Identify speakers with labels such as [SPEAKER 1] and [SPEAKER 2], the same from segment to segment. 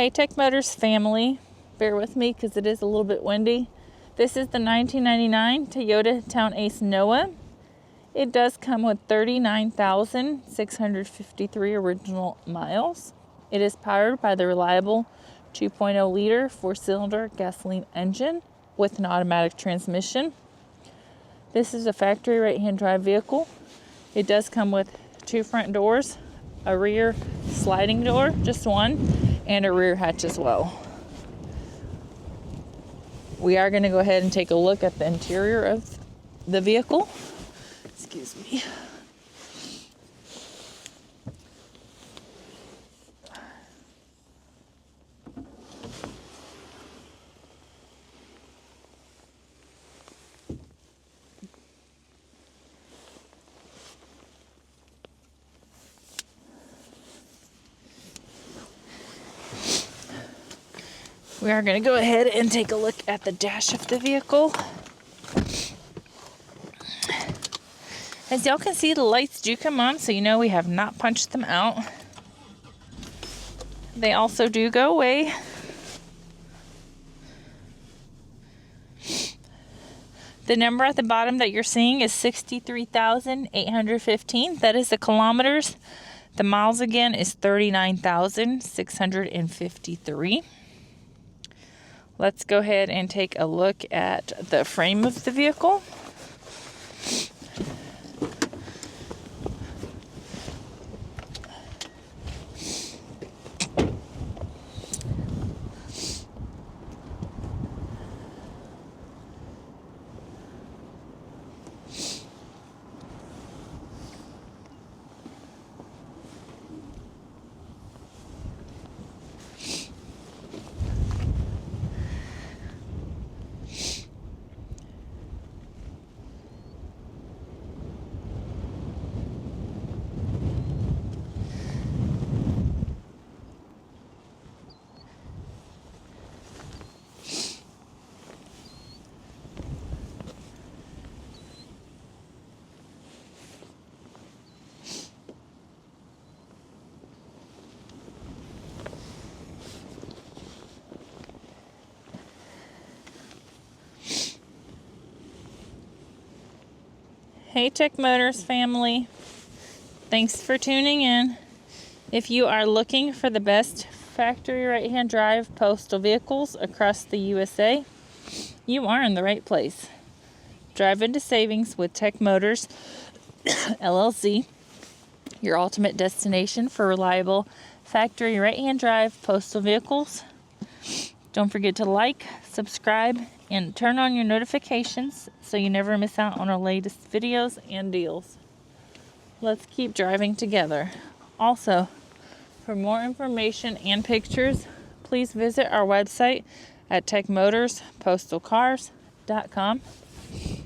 [SPEAKER 1] Hey Tech Motors family, bear with me because it is a little bit windy. This is the 1999 Toyota TownAce Noah. It does come with 39,653 original miles. It is powered by the reliable 2.0 liter 4-cylinder gasoline engine with an automatic transmission. This is a factory right-hand drive vehicle. It does come with 2 front doors, a rear sliding door, just one, and a rear hatch as well. We are going to go ahead and take a look at the interior of the vehicle. Excuse me. We are going to go ahead and take a look at the dash of the vehicle. As y'all can see, the lights do come on, so you know we have not punched them out. They also do go away. The number at the bottom that you're seeing is 63,815. That is the kilometers. The miles again is 39,653. Let's go ahead and take a look at the frame of the vehicle. Hey Tech Motors family, thanks for tuning in. If you are looking for the best factory right-hand drive postal vehicles across the USA, you are in the right place. Drive into savings with Tech Motors LLC, your ultimate destination for reliable factory right-hand drive postal vehicles. Don't forget to like, subscribe, and turn on your notifications so you never miss out on our latest videos and deals. Let's keep driving together. Also, for more information and pictures, please visit our website at techmotorspostalcars.com,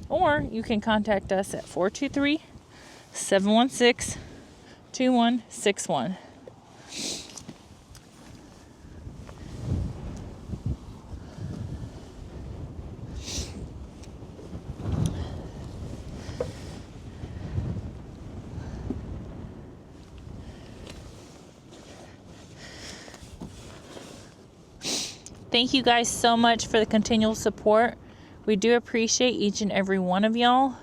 [SPEAKER 1] or you can contact us at 423-716-2161. Thank you guys so much for the continual support. We do appreciate each and every one of y'all.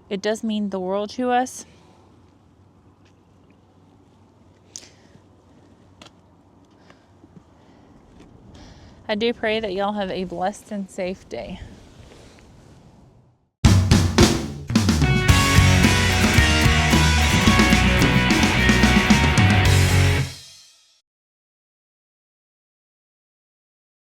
[SPEAKER 1] It does mean the world to us. I do pray that y'all have a blessed and safe day.